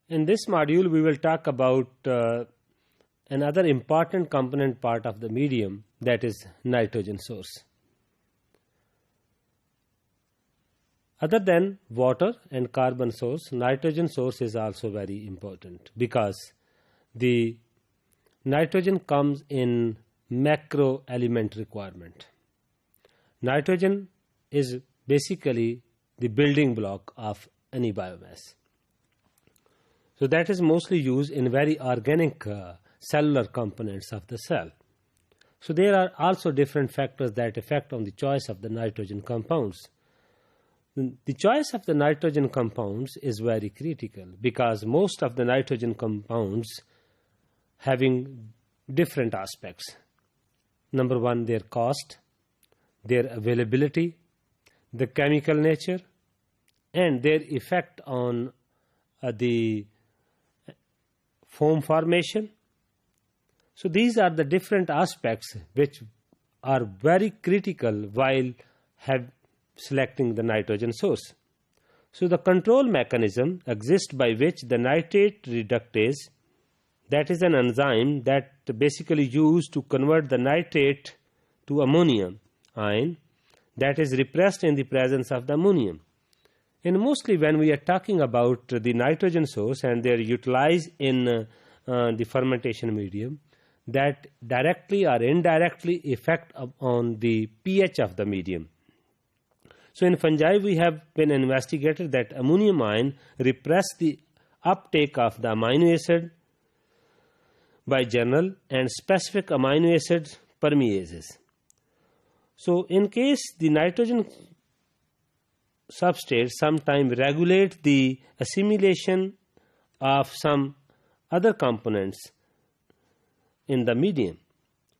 In this module, we will talk about another important component part of the medium, that is nitrogen source. Other than water and carbon source, nitrogen source is also very important because the nitrogen comes in macro element requirement. Nitrogen is basically the building block of any biomass. So that is mostly used in very organic cellular components of the cell. So there are also different factors that affect on the choice of the nitrogen compounds. The choice of the nitrogen compounds is very critical because most of the nitrogen compounds having different aspects. Number one, their cost, their availability, the chemical nature, and their effect on the foam formation. So these are the different aspects which are very critical while selecting the nitrogen source. So the control mechanism exists by which the nitrate reductase, that is an enzyme that basically used to convert the nitrate to ammonium ion, that is repressed in the presence of the ammonium. And mostly when we are talking about the nitrogen source and they are utilized in the fermentation medium, that directly or indirectly affect on the pH of the medium. So in fungi, we have been investigated that ammonium ion repress the uptake of the amino acid by general and specific amino acid permeases. So in case the nitrogen substrate sometimes regulate the assimilation of some other components in the medium.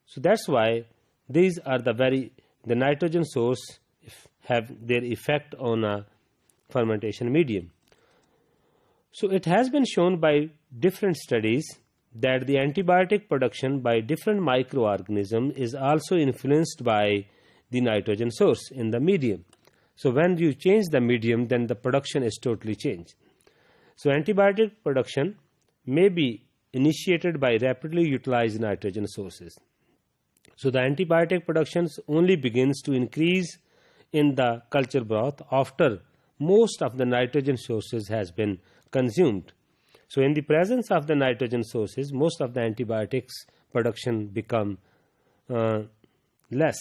So that's why these are the nitrogen source have their effect on a fermentation medium. So it has been shown by different studies that the antibiotic production by different microorganisms is also influenced by the nitrogen source in the medium. So when you change the medium, then the production is totally changed. So antibiotic production may be initiated by rapidly utilized nitrogen sources. So the antibiotic production only begins to increase in the culture broth after most of the nitrogen sources has been consumed. So in the presence of the nitrogen sources, most of the antibiotics production become less.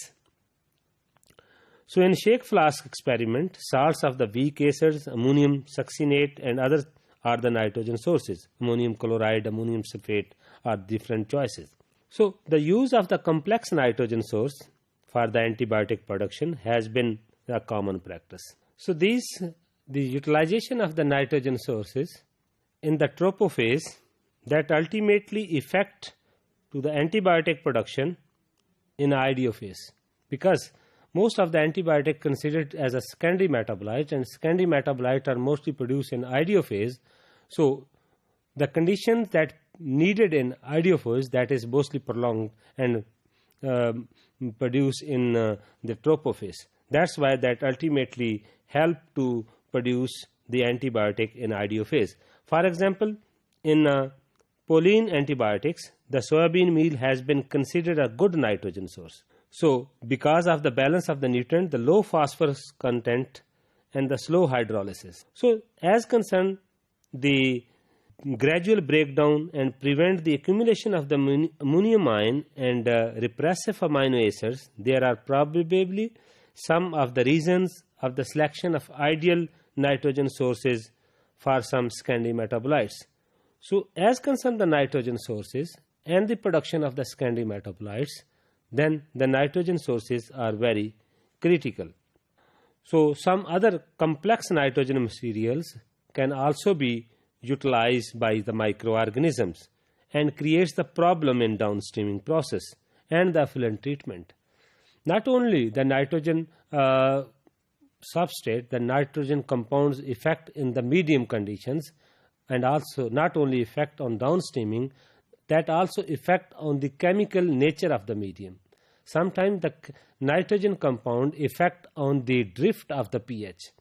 So in shake flask experiment, salts of the weak acids, ammonium succinate and others are the nitrogen sources. Ammonium chloride, ammonium sulfate are different choices. So the use of the complex nitrogen source for the antibiotic production has been a common practice. So the utilization of the nitrogen sources in the trophophase that ultimately affect to the antibiotic production in idiophase, because most of the antibiotic considered as a secondary metabolite, and secondary metabolites are mostly produced in idiophase. So the conditions that needed in idiophase, that is mostly prolonged and produced in the trophophase. That's why that ultimately help to produce the antibiotic in idiophase. For example, in Pauline antibiotics, the soybean meal has been considered a good nitrogen source. So because of the balance of the nutrient, the low phosphorus content and the slow hydrolysis. So as concerned the gradual breakdown and prevent the accumulation of the ammonium ion and repressive amino acids, there are probably some of the reasons of the selection of ideal nitrogen sources for some secondary metabolites. So as concerned the nitrogen sources and the production of the secondary metabolites, then the nitrogen sources are very critical. So some other complex nitrogen materials can also be utilized by the microorganisms and creates the problem in downstreaming process and the effluent treatment. Not only the nitrogen substrate, the nitrogen compounds effect in the medium conditions, and also not only effect on downstreaming, that also effect on the chemical nature of the medium. Sometimes the nitrogen compound effect on the drift of the pH.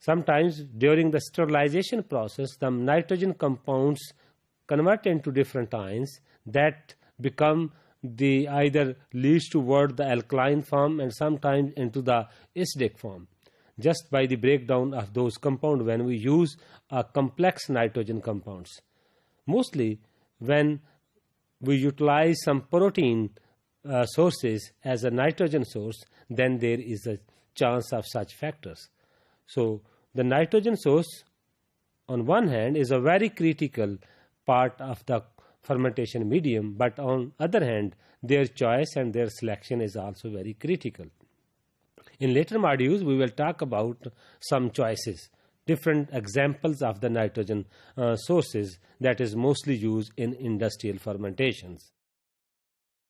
Sometimes during the sterilization process, the nitrogen compounds convert into different ions that become the either leads toward the alkaline form and sometimes into the acidic form, just by the breakdown of those compounds when we use complex nitrogen compounds. Mostly when we utilize some protein sources as a nitrogen source, then there is a chance of such factors. So the nitrogen source on one hand is a very critical part of the fermentation medium, but on other hand their choice and their selection is also very critical. In later modules we will talk about some choices, different examples of the nitrogen sources that is mostly used in industrial fermentations.